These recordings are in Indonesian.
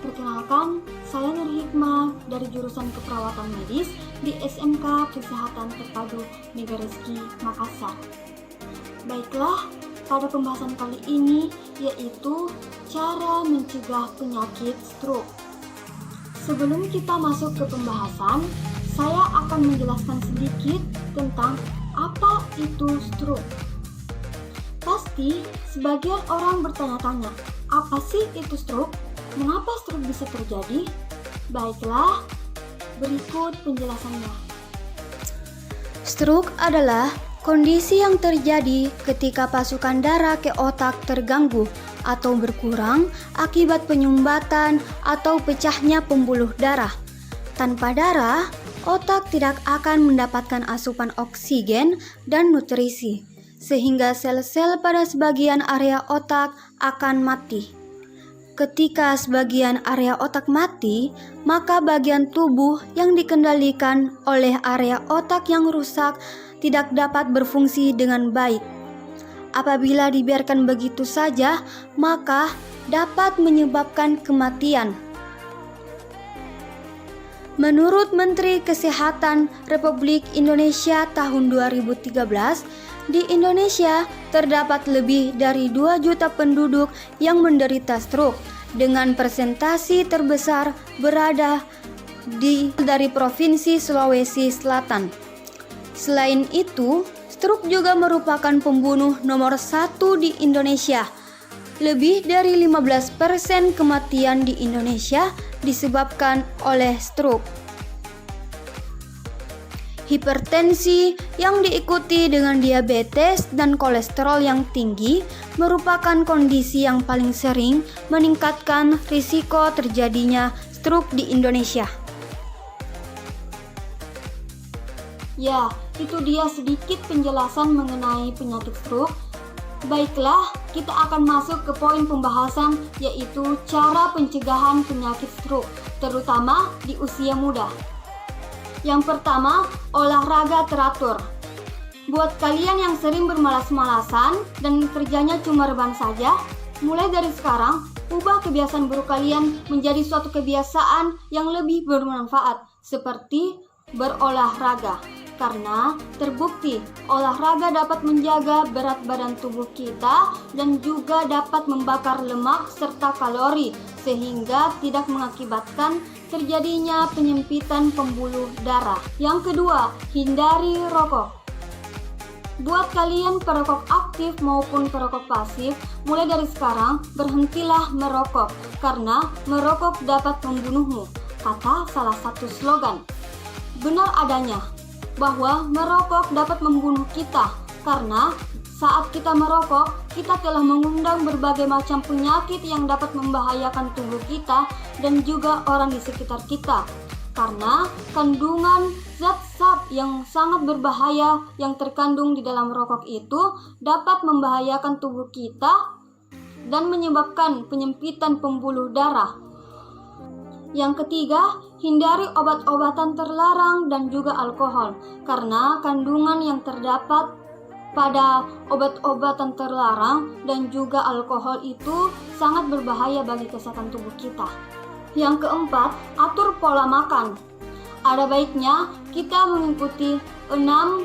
Perkenalkan, saya Nur Hikmah dari jurusan Keperawatan Medis di SMK Kesehatan Terpadu Megarizky, Makassar. Baiklah, pada pembahasan kali ini yaitu cara mencegah penyakit stroke. Sebelum kita masuk ke pembahasan, saya akan menjelaskan sedikit tentang apa itu stroke. Pasti sebagian orang bertanya-tanya, apa sih itu stroke? Mengapa stroke bisa terjadi? Baiklah, berikut penjelasannya. Stroke adalah kondisi yang terjadi ketika pasukan darah ke otak terganggu atau berkurang akibat penyumbatan atau pecahnya pembuluh darah. Tanpa darah, otak tidak akan mendapatkan asupan oksigen dan nutrisi, sehingga sel-sel pada sebagian area otak akan mati. Ketika sebagian area otak mati, maka bagian tubuh yang dikendalikan oleh area otak yang rusak tidak dapat berfungsi dengan baik. Apabila dibiarkan begitu saja, maka dapat menyebabkan kematian. Menurut Menteri Kesehatan Republik Indonesia tahun 2013, di Indonesia terdapat lebih dari 2 juta penduduk yang menderita stroke, dengan persentase terbesar berada dari Provinsi Sulawesi Selatan. Selain itu, stroke juga merupakan pembunuh nomor 1 di Indonesia. Lebih dari 15% kematian di Indonesia disebabkan oleh stroke. Hipertensi yang diikuti dengan diabetes dan kolesterol yang tinggi merupakan kondisi yang paling sering meningkatkan risiko terjadinya stroke di Indonesia. Ya, itu dia sedikit penjelasan mengenai penyakit stroke. Baiklah, kita akan masuk ke poin pembahasan, yaitu cara pencegahan penyakit stroke, terutama di usia muda. Yang pertama, olahraga teratur. Buat kalian yang sering bermalas-malasan dan kerjanya cuma rebahan saja, mulai dari sekarang, ubah kebiasaan buruk kalian menjadi suatu kebiasaan yang lebih bermanfaat, seperti berolahraga. Karena terbukti olahraga dapat menjaga berat badan tubuh kita dan juga dapat membakar lemak serta kalori, sehingga tidak mengakibatkan terjadinya penyempitan pembuluh darah. Yang kedua, hindari rokok. Buat kalian perokok aktif maupun perokok pasif, mulai dari sekarang berhentilah merokok, karena merokok dapat membunuhmu, kata salah satu slogan. Benar adanya bahwa merokok dapat membunuh kita, karena saat kita merokok, kita telah mengundang berbagai macam penyakit yang dapat membahayakan tubuh kita dan juga orang di sekitar kita. Karena kandungan zat-zat yang sangat berbahaya yang terkandung di dalam rokok itu dapat membahayakan tubuh kita dan menyebabkan penyempitan pembuluh darah. Yang ketiga, hindari obat-obatan terlarang dan juga alkohol, karena kandungan yang terdapat pada obat-obatan terlarang dan juga alkohol itu sangat berbahaya bagi kesehatan tubuh kita. Yang keempat, atur pola makan. Ada baiknya kita mengikuti 6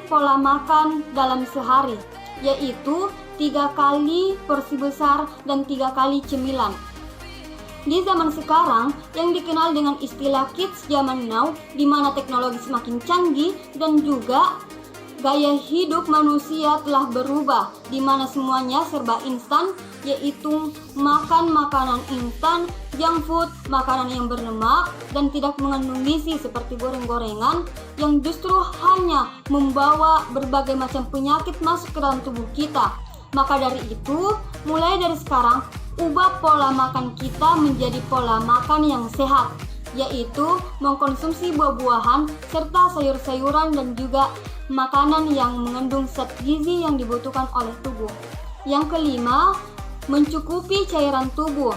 pola makan dalam sehari, yaitu 3 kali porsi besar dan 3 kali cemilan. Di zaman sekarang yang dikenal dengan istilah kids zaman now, di mana teknologi semakin canggih dan juga gaya hidup manusia telah berubah, di mana semuanya serba instan, yaitu makan makanan instan, junk food, makanan yang berlemak dan tidak mengandung gizi seperti goreng-gorengan yang justru hanya membawa berbagai macam penyakit masuk ke dalam tubuh kita. Maka dari itu, mulai dari sekarang, ubah pola makan kita menjadi pola makan yang sehat, yaitu mengkonsumsi buah-buahan serta sayur-sayuran dan juga makanan yang mengandung zat gizi yang dibutuhkan oleh tubuh. Yang kelima, mencukupi cairan tubuh.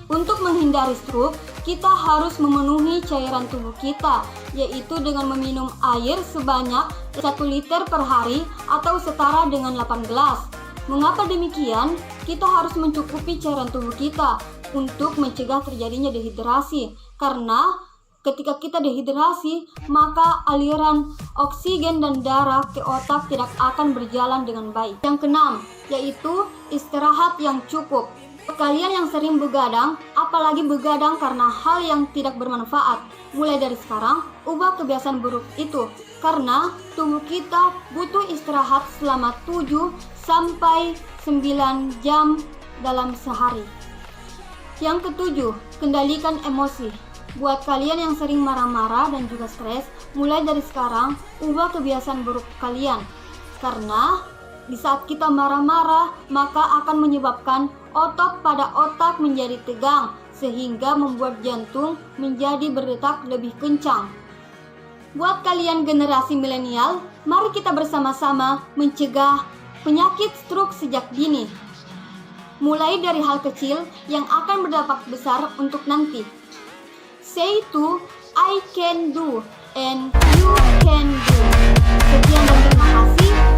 Untuk menghindari stroke, kita harus memenuhi cairan tubuh kita, yaitu dengan meminum air sebanyak 1 liter per hari atau setara dengan 8 gelas. Mengapa demikian? Kita harus mencukupi cairan tubuh kita untuk mencegah terjadinya dehidrasi. Karena ketika kita dehidrasi, maka aliran oksigen dan darah ke otak tidak akan berjalan dengan baik. Yang keenam, yaitu istirahat yang cukup. Kalian yang sering begadang, apalagi begadang karena hal yang tidak bermanfaat, mulai dari sekarang, ubah kebiasaan buruk itu. Karena tubuh kita butuh istirahat selama 7 sampai 9 jam dalam sehari. Yang ketujuh, kendalikan emosi. Buat kalian yang sering marah-marah dan juga stres, mulai dari sekarang, ubah kebiasaan buruk kalian. Karena di saat kita marah-marah, maka akan menyebabkan otot pada otak menjadi tegang, sehingga membuat jantung menjadi berdetak lebih kencang. Buat kalian generasi milenial, mari kita bersama-sama mencegah penyakit stroke sejak dini. Mulai dari hal kecil yang akan berdampak besar untuk nanti. Say to I can do and you can do. Sekian dan terima kasih.